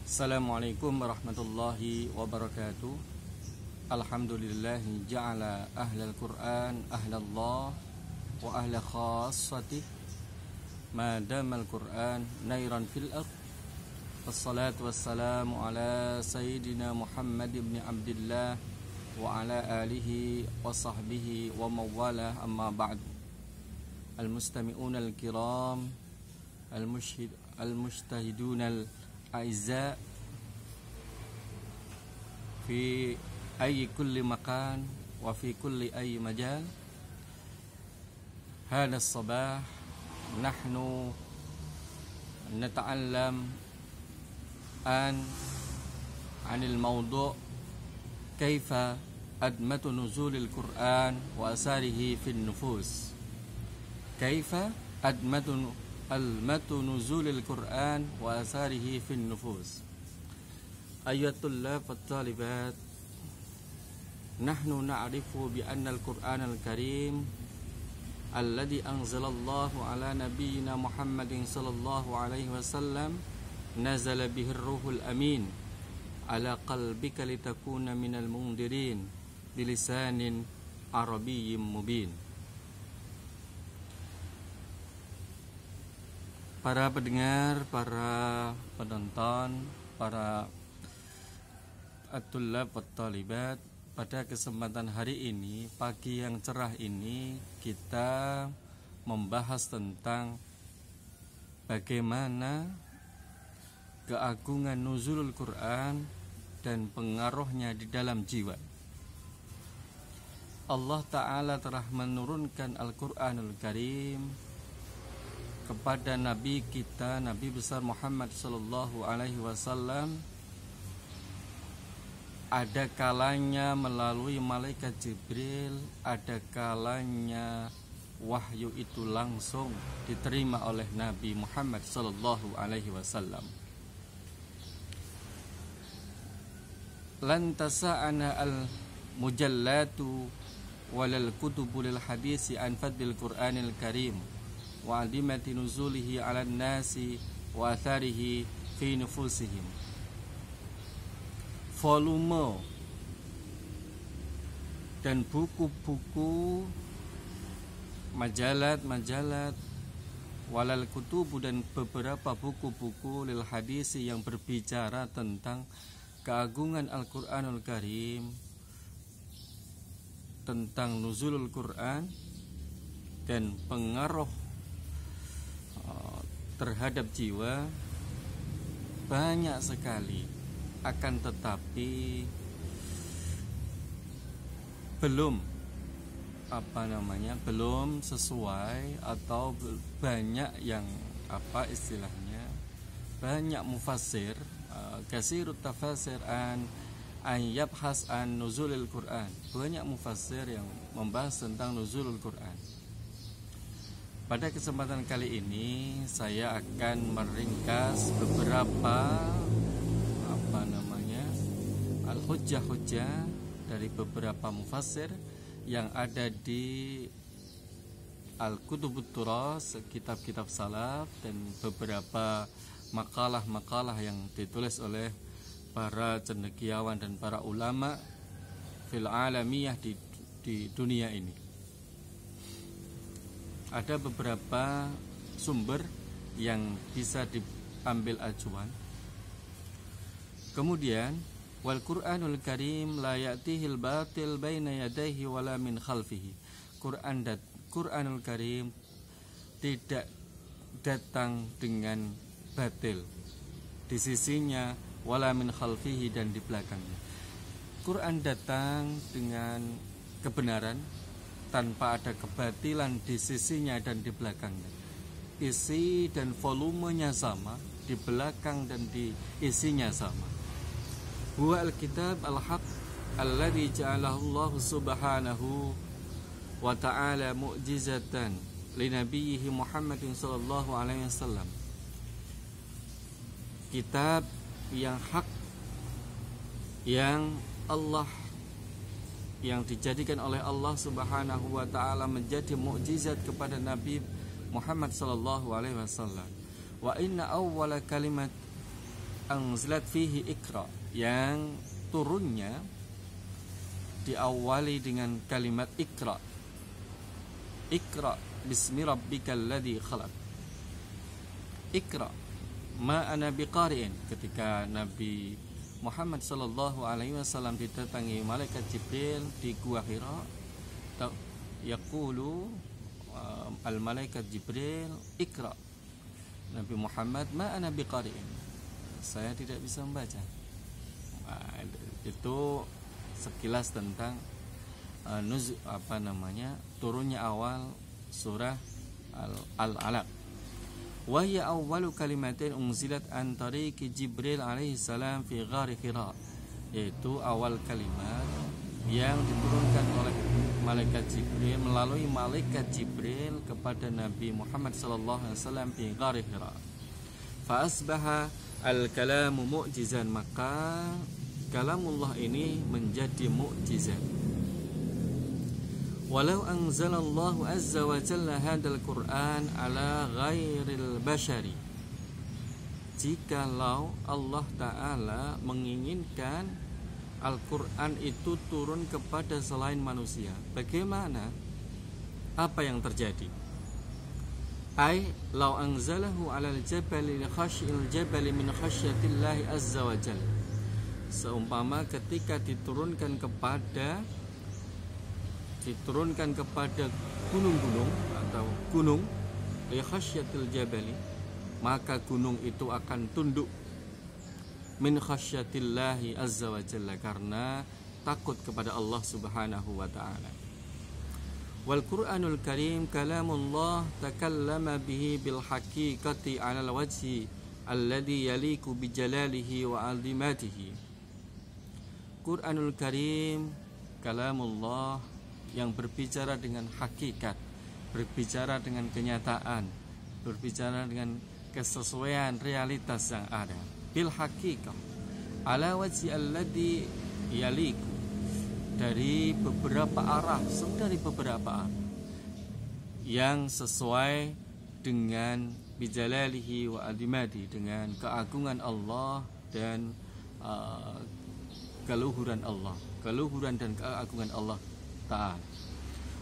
Assalamualaikum warahmatullahi wabarakatuh. Alhamdulillah ja'ala ahlal Qur'an ahlallah wa ahla khassatih ma damal Qur'an nairan fil ardh. Wassalatu wassalamu ala sayyidina Muhammad ibn Abdillah wa ala alihi wa sahbihi wa mawalah, amma ba'd. Al-mustami'un al-kiram, al-mujtahidun al-a'izza fi ayyi kulli makan wa fi kulli ayyi majal. Hada as-sabah nahnu nata'allam anil mawdu' kaifa admatu nuzulil Qur'an wa asarihi fin nufus. Kaifa admatu nuzulil Qur'an wa asarihi fin nufus. Ayatul tullab wat talibat, nahnu na'rifu bi anna al-Qur'an al-Karim alladhi anzalallahu ala nabiyyina Muhammadin sallallahu alaihi wasallam nazala bihi ar-ruhul amin ala qalbika litakuna minal mundirin bilisanin arabiyyin mubin. Para pendengar, para penonton, para at-tullab wat talibat, pada kesempatan hari ini, pagi yang cerah ini, kita membahas tentang bagaimana keagungan nuzulul Quran dan pengaruhnya di dalam jiwa. Allah Ta'ala telah menurunkan Al-Quranul Karim kepada Nabi kita, Nabi besar Muhammad sallallahu alaihi wasallam. Ada kalanya melalui malaikat Jibril, ada kalanya wahyu itu langsung diterima oleh Nabi Muhammad sallallahu alaihi wasallam. Lan tasa'ana al-mujallatu walal kutubu lil hadisi an fadlil Qur'anil Karim wa adimati nuzulihi 'alan nasi wa atharihi fi nufusihim. Volume dan buku-buku, majalat walal kutubu dan beberapa buku-buku lil hadisi yang berbicara tentang keagungan Al-Quranul Karim, tentang nuzulul Quran dan pengaruh terhadap jiwa banyak sekali. Akan tetapi belum sesuai, atau banyak yang banyak mufassir, kasirut tafasir an yabhas an nuzulil Quran. Banyak mufassir yang membahas tentang nuzulul Quran. Pada kesempatan kali ini saya akan meringkas beberapa al-hujjah-hujjah dari beberapa mufassir yang ada di Al-Kutubut Turas, kitab-kitab salaf, dan beberapa makalah-makalah yang ditulis oleh para cendekiawan dan para ulama fil alamiyah di dunia ini. Ada beberapa sumber yang bisa diambil acuan. Kemudian wal Qur'anul Karim la ya'tihil batil baina yadayhi wala min khalfihi. Qur'anul Karim tidak datang dengan batil di sisinya, wala min khalfihi, dan di belakangnya. Quran datang dengan kebenaran tanpa ada kebatilan di sisinya dan di belakangnya. Isi dan volumenya sama, di belakang dan di isinya sama. Huwa al-kitab al-haq alladhi ja'alahu Allah subhanahu wa ta'ala mu'jizatan li nabiyhi Muhammadin sallallahu alaihi wasallam. Kitab yang hak, yang dijadikan oleh Allah Subhanahu wa taala menjadi mukjizat kepada Nabi Muhammad sallallahu alaihi wasallam. Wa inna awwala kalimat anzilat fihi Iqra, yang turunnya diawali dengan kalimat Iqra. Iqra bismi rabbikal ladzi khalaq. Iqra ma ana biqari'in. Ketika Nabi Muhammad sallallahu alaihi wasallam didatangi malaikat Jibril di Gua Hira, yaqulu al malaikat Jibril Iqra. Nabi Muhammad ma ana biqari'in, saya tidak bisa membaca. Itu sekilas tentang turunnya awal surah Al-Alaq. Wa hiya awwalu kalimatin unzilat an tariqi Jibril alaihi salam fi ghar Hira, yaitu awal kalimat yang diturunkan oleh malaikat Jibril, melalui malaikat Jibril kepada Nabi Muhammad sallallahu alaihi wasallam fi ghar Hira. Fa asbaha al-kalamu mu'jizan, maka kalamullah ini menjadi mukjizat. Walau anzalallahu azza wa jalla hadzal Qur'an ala ghairil bashari, jikalau Allah Ta'ala menginginkan Al-Quran itu turun kepada selain manusia, bagaimana? Apa yang terjadi? Ai law anzalahu ala al-jabali li khashil jabali min khasyatillahi azza wa jalla, seumpama ketika diturunkan kepada gunung-gunung atau gunung li khasyatil jabali, maka gunung itu akan tunduk min khasyatillahi azza wa jalla, karena takut kepada Allah subhanahu wa ta'ala. Wal Qur'anul Karim kalamullah takallama bihi bil haqiqati 'ala al-wajhi alladhi yaliku bi jalalihi wa 'azimatihi. Qur'anul Karim kalamullah yang berbicara dengan hakikat, berbicara dengan kenyataan, berbicara dengan kesesuaian realitas yang ada. Bil haqiqah ala wajhi alladhi yaliku, dari beberapa arah yang sesuai dengan bijalalihi wa adimati, dengan keagungan Allah dan keluhuran dan keagungan Allah Ta'ala.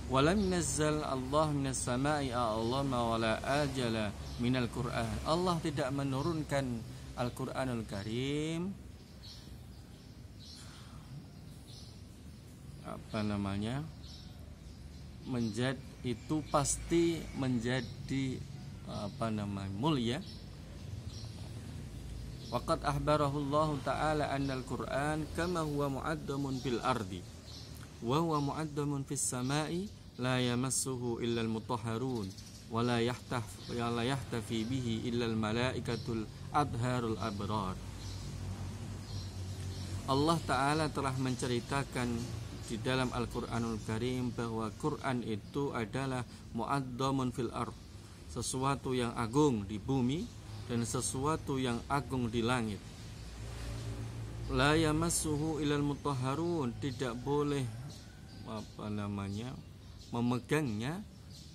Walam nazzal Allah minas sama'i a'lama wala ajala minal Qur'an. Allah tidak menurunkan Al-Qur'anul Karim itu pasti menjadi mulia. Waqad ahbarahu Allah Ta'ala anna al-Qur'an kama huwa mu'addamun fil ardi wa huwa mu'addamun fis sama'i la yamassuhu illa al-mutahharun wa la yahtafi bihi illa al-malaikatul adharul abrar. Allah Ta'ala telah menceritakan di dalam Al-Qur'anul Karim bahwa Quran itu adalah mu'addamun fil ard, sesuatu yang agung di bumi dan sesuatu yang agung di langit. La yamassuhu ilal mutahharun, tidak boleh memegangnya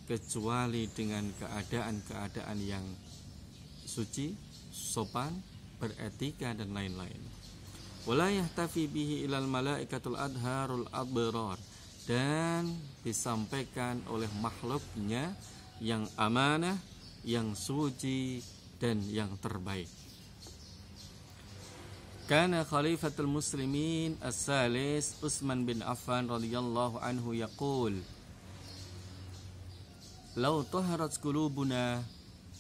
kecuali dengan keadaan yang suci, sopan, beretika dan lain-lain. Wala yahtafi bihi ilal malaikatul adharul abrar, dan disampaikan oleh makhluknya yang amanah, yang suci dan yang terbaik. Kana khalifatul muslimin as-salis Utsman bin Affan radhiyallahu anhu yaqul, law taharat qulubuna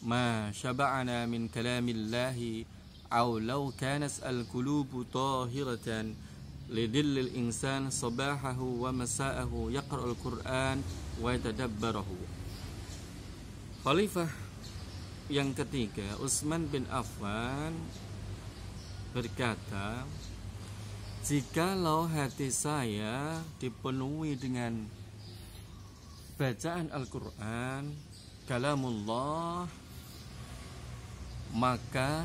ma syaba'ana min kalamillahi aw law kanat al-qulubu tahiratan lidillil insan sabahahu wa masa'ahu yaqra'ul Qur'an wa yatadabbarahu. Khalifah yang ketiga, Utsman bin Affan, berkata, jikalau hati saya dipenuhi dengan bacaan Al-Quran, kalamullah, maka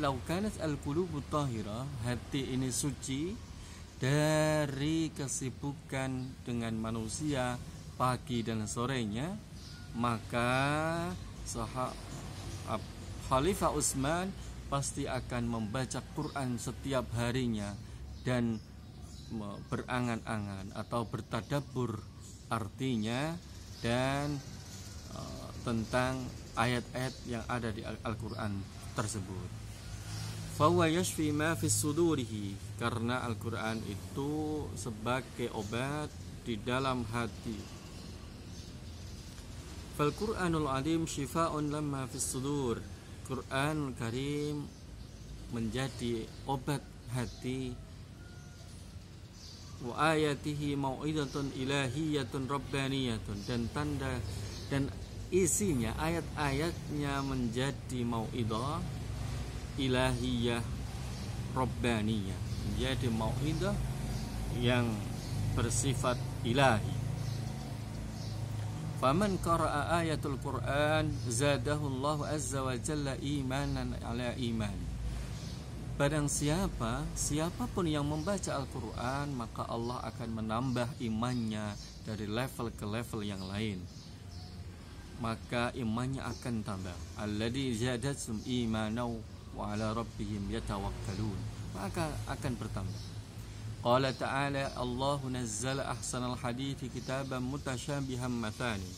law kanat al-qulubu tahira, hati ini suci dari kesibukan dengan manusia pagi dan sorenya, maka Khalifah Utsman pasti akan membaca Quran setiap harinya dan berangan-angan atau bertadabbur artinya dan tentang ayat-ayat yang ada di Al-Quran tersebut. Fahuwa yashfi ma fis sudurihi, karena Al-Quran itu sebagai obat di dalam hati. Fal Qur'anul Azim shifa'un lamma fis sudur. Quranul Karim menjadi obat hati. Wa ayatihi mau'idatun ilahiyatun rabbaniyatun, dan tanda dan isinya ayat-ayatnya menjadi mau'idah ilahiyah rabbaniyah, menjadi mau'idah yang bersifat ilahi. Faman qara'a ayatul Qur'an zadahu Allah azza wa jalla imanan ala iman. Barang siapapun yang membaca Al-Quran, maka Allah akan menambah imannya dari level ke level yang lain. Maka imannya akan tambah. Alladzi zadatum imanau wa ala rabbihim yatawakkalun. Maka akan bertambah. Qala ta'ala, Allahu nazzala ahsanal hadithi kitaban mutasyabihan mathani.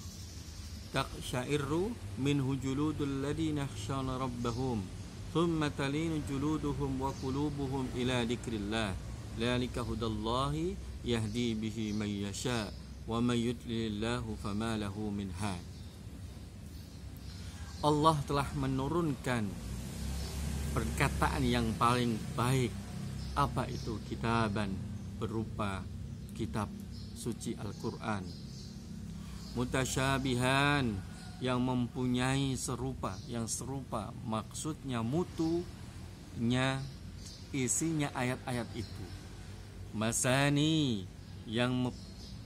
Taqsha'irru minhu juludul ladzina yakhshawna rabbahum. ثم تلين جلودهم وقلوبهم إلى ذكر الله ذلك هدى الله يهدي به من يشاء ومن يضلل الله فما له من هاد. Allah telah menurunkan perkataan yang paling baik. Apa itu? Kitaban, berupa kitab suci Al-Quran. Mutasyabihan, yang mempunyai yang serupa, maksudnya mutunya, isinya ayat-ayat itu. Masani, yang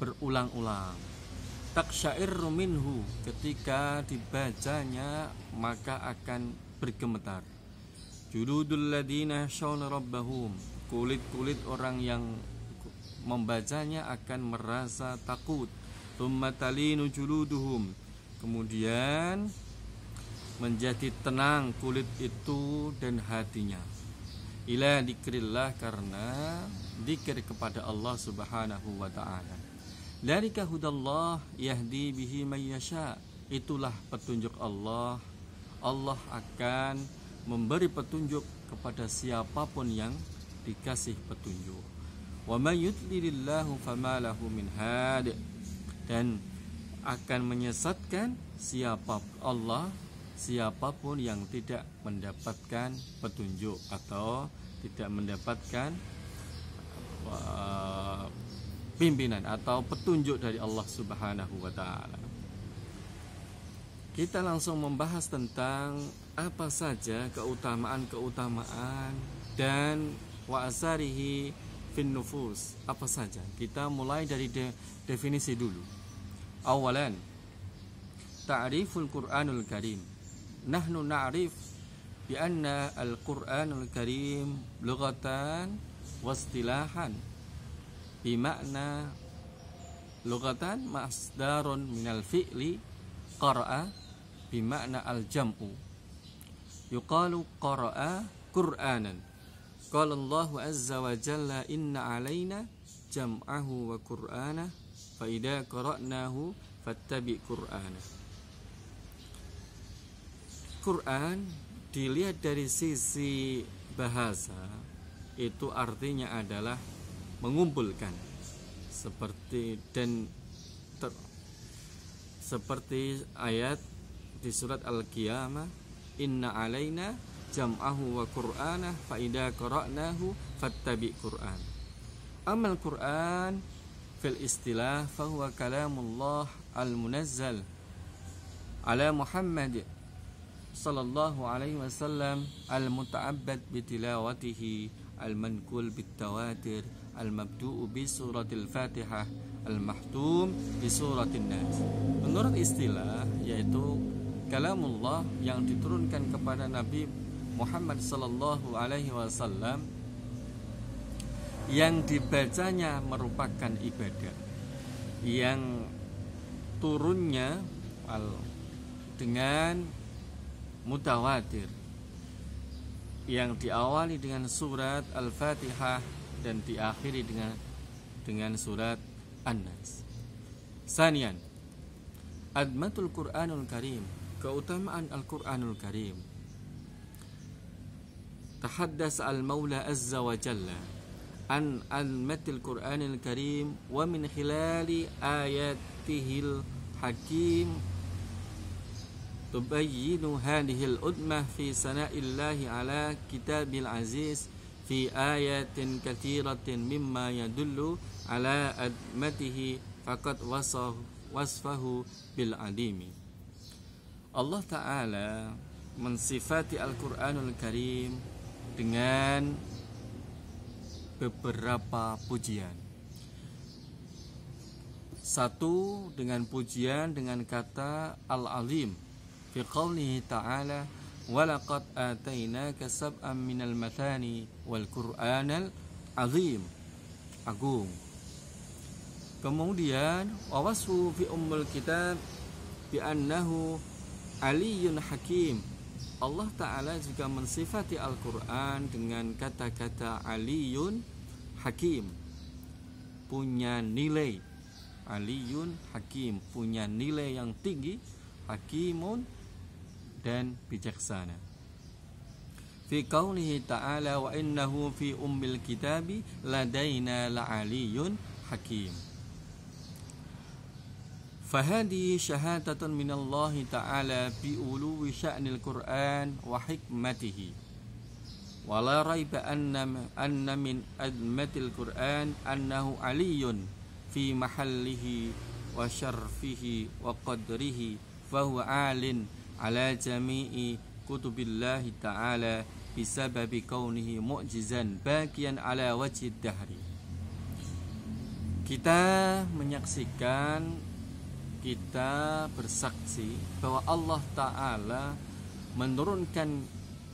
berulang-ulang. Taqsya'irru minhu, ketika dibacanya maka akan bergemetar. Juludul ladzina yakhshawna rabbahum, kulit-kulit orang yang membacanya akan merasa takut. Tsumma talinu juluduhum, kemudian menjadi tenang kulit itu dan hatinya. Ila dzikrillah, karena zikir kepada Allah Subhanahu wa taala. Dzalika hudallah yahdi bihi may yasha. Itulah petunjuk Allah. Allah akan memberi petunjuk kepada siapapun yang dikasih petunjuk. Wa may yudlilillahu fama lahu min had. Dan akan menyesatkan siapapun yang tidak mendapatkan petunjuk atau tidak mendapatkan pimpinan atau petunjuk dari Allah Subhanahu wa taala. Kita langsung membahas tentang apa saja keutamaan dan wa asarihi fin nufus. Apa saja? Kita mulai dari definisi dulu. Awalan, ta'riful Qur'anul Karim. Nahnu na'rif bi anna al-Qur'anul Karim lughatan wa istilahan. Bi makna lughatan masdarun minal fi'li qara'a bi makna al-jam'u. Yuqalu qara'a Qur'anan. Qala Allah azza wa jalla inna 'alaina jam'ahu wa Qur'ana fa idza qara'nahu fattabi' Qur'ana. Quran dilihat dari sisi bahasa itu artinya adalah mengumpulkan, seperti ayat di surat Al-Qiyamah, inna alaina jam'ahu wa Qur'ana fa idza qara'nahu fattabi' Qur'an. Amal Quran fil istilah fahuwa kalamullah al-munazzal ala Muhammad sallallahu alaihi wasallam al-muta'abbad bitilawatihi al-manqul bitawatir al-mabdu'u bi suratil Fatihah al-mahtum bi suratin Nas. Menurut istilah, yaitu kalamullah yang diturunkan kepada Nabi Muhammad sallallahu alaihi wasallam, yang dibacanya merupakan ibadah, yang turunnya dengan mutawatir yang diawali dengan surat Al-Fatihah dan diakhiri dengan surat An-Nas. Sanian, admatul Qur'anul Karim, keutamaan Al-Qur'anul Karim. Tahaddas al-Maula Azza wa Jalla an admatil Qur'anil Karim wa min khilali ayatihil hakim tubayyinu hadhil udmah fi sana'illahi ala kitabil aziz fi ayatin katsiratin mimma yadullu ala admatihi faqad wasfahu bil adimi. Allah Ta'ala mensifati Al-Qur'anul Karim dengan beberapa pujian. Satu, dengan pujian dengan kata Al-Azim fi qawlihi ta'ala walaqad atainaka sab'an minal mathani wal Qur'anal azim, agung. Kemudian wasfu fi ummul kitab bi annahu aliyyun hakim. Allah Ta'ala juga mensifati Al-Quran dengan kata-kata aliyun hakim, punya nilai. Aliyun hakim, punya nilai yang tinggi. Hakimun, dan bijaksana. Fi qawlihi ta'ala wa innahu fi ummil kitabi ladaina la'aliyun hakim. Fahadi syahadatun minallahi ta'ala bi uluwi sya'nil Qur'an wa hikmatihi. Wa la raiba anna min admatil Qur'an annahu aliyun fi mahallihi wa syarfihi wa qadrihi fahuwa alin ala jami'i kutubillahi ta'ala bisababi kaunihi mu'jizan baqiyan ala wajhid dahri. Kita menyaksikan, kita bersaksi bahwa Allah Ta'ala menurunkan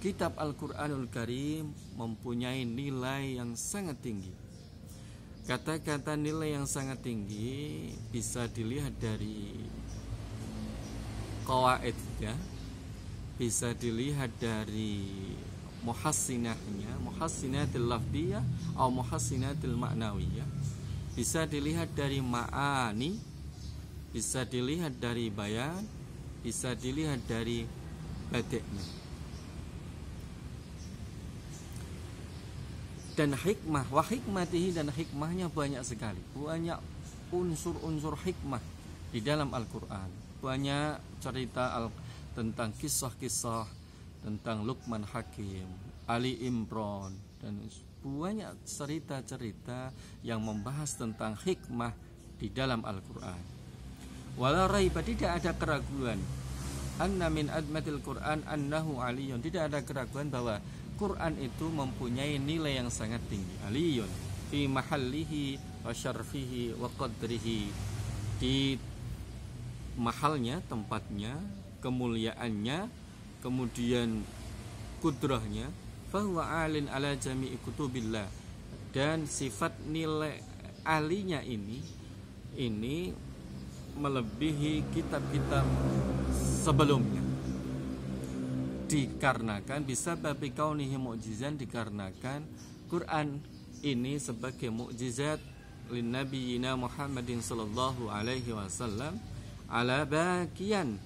kitab Al-Quranul Karim mempunyai nilai yang sangat tinggi. Kata-kata nilai yang sangat tinggi bisa dilihat dari qawaid, ya, bisa dilihat dari muhassinahnya, muhassinatil lafdiyah atau muhassinatil ma'nawiyah, bisa dilihat dari ma'ani, bisa dilihat dari bayan, bisa dilihat dari badi'nya. Dan hikmah, wa hikmatihi, dan hikmahnya banyak sekali. Banyak unsur-unsur hikmah di dalam Al-Quran. Banyak cerita tentang kisah-kisah tentang Luqman Hakim, Ali Imran, dan banyak cerita-cerita yang membahas tentang hikmah di dalam Al-Quran. Wala raiba, tidak ada keraguan, anna min admatil Quran annahu aliyun, tidak ada keraguan bahwa Quran itu mempunyai nilai yang sangat tinggi. Aliyun fi mahallihi wa syarfihi wa qadrihi, di mahalnya, tempatnya, kemuliaannya, kemudian kudrahnya. Fahuwa alin ala jami'i kutubillah, dan sifat nilai alinya ini melebihi kitab-kitab sebelumnya. Dikarenakan bisa babi kaunihi mu'jizan, dikarenakan Quran ini sebagai mukjizat lin nabiyina Muhammadin sallallahu alaihi wasallam ala bakian,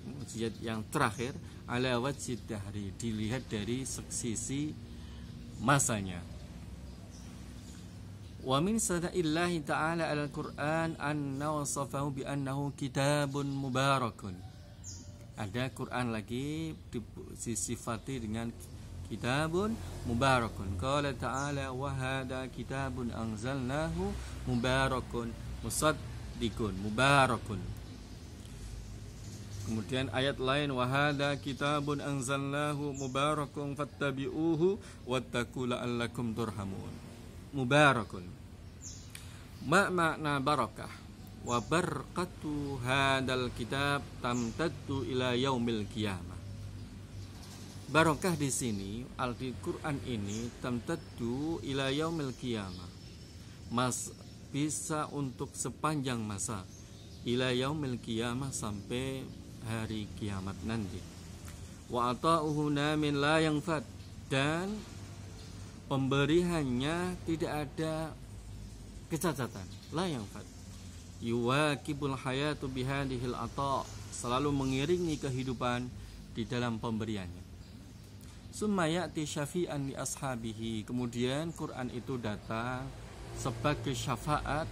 mukjizat yang terakhir, ala wajhid dahri, dilihat dari sisi masanya. Wa min sada'illahi ta'ala al-Qur'an anna wasafahu bi annahu kitabun mubarakun. Ada Quran lagi disifati dengan kitabun mubarakun. Qala ta'ala wa hadha kitabun anzalnahu mubarakun musaddiqun, mubarakun. Kemudian ayat lain, wa hadha kitabun anzalnahu mubarakun fattabi'uhu wattaqu la'allakum turhamun. Mubarakun. Makna barakah wa barakatu hadal kitab tamtaddu ila yaumil qiyamah. Barakah di sini Al-Quran ini tamtaddu ila yaumil qiyamah, bisa untuk sepanjang masa, ila yaumil qiyamah, sampai hari kiamat nanti. Wa ata'uhu namin la yanfad, dan pemberiannya tidak ada kecacatan, la yanfad. Yuwakibul hayatu bihadihil ata', selalu mengiringi kehidupan di dalam pemberiannya. Summa ya'ti syafi'an li ashabihi, kemudian Quran itu datang sebagai syafaat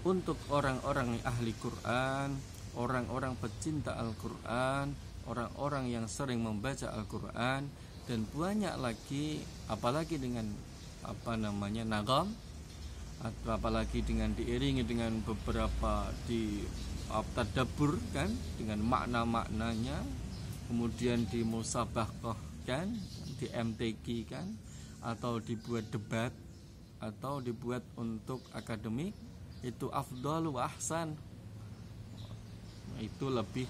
untuk orang-orang ahli Quran, orang-orang pecinta Al-Quran, orang-orang yang sering membaca Al-Quran, dan banyak lagi, apalagi dengan nagam, atau apalagi dengan diiringi dengan beberapa di tadabbur kan, dengan makna-maknanya, kemudian di musabaqah kan, di MTQ kan, atau dibuat debat, atau dibuat untuk akademik, itu afdal wa ahsan, itu lebih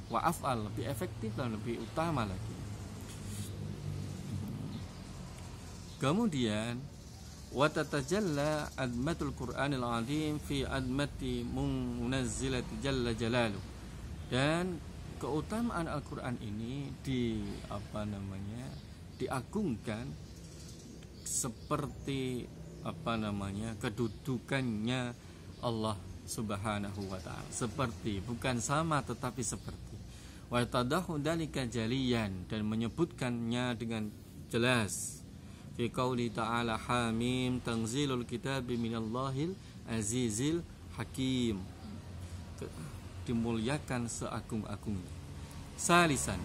wa af'al, lebih efektif dan lebih utama lagi. Kemudian wa tatajalla admatul Qur'anil azim fi admati munazzilati jalla jalaluh, dan keutamaan Al-Qur'an ini diagungkan seperti kedudukannya Allah Subhanahu wa ta'ala, seperti, bukan sama tetapi seperti. Wa tadahu dalika jaliyan, dan menyebutkannya dengan jelas. Fi qauli ta'ala hamim tanzilul kitabi minallahil azizil hakim, dimuliakan seagung-agungnya. Salisan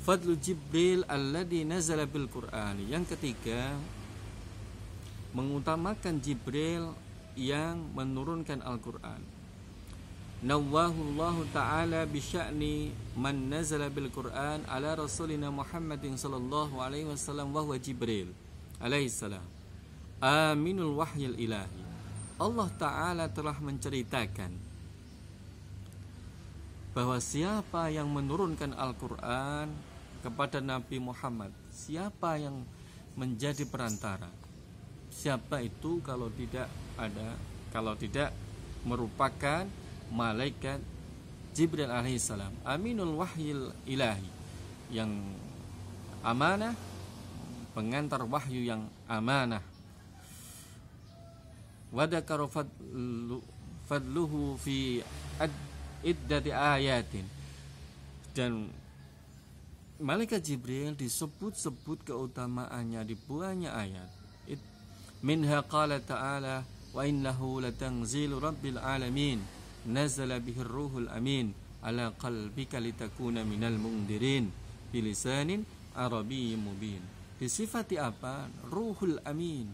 fadlu Jibril alladhi nazala bil Qur'an, yang ketiga mengutamakan Jibril yang menurunkan Al-Qur'an. Nawwahu Allah ta'ala bi sya'ni man nazala bil Qur'an ala rasulina Muhammadin sallallahu alaihi wasallam wa huwa Jibril alaihi salam aminul wahyil ilahi. Allah ta'ala telah menceritakan bahwa siapa yang menurunkan Al-Qur'an kepada Nabi Muhammad, siapa yang menjadi perantara, siapa itu kalau tidak merupakan malaikat Jibril alaihissalam, aminul wahyil ilahi, yang amanah, pengantar wahyu yang amanah. Wadakara fadluhu fi iddati ayatin, dan malaikat Jibril disebut-sebut keutamaannya di banyak ayat. Minha qala ta'ala wa innahu latanzilu rabbil alamin nazala bihir ruhul amin ala qalbika litakuna minal mundirin bilisanin arabiyyin mubin. Disifati apa? Ruhul amin,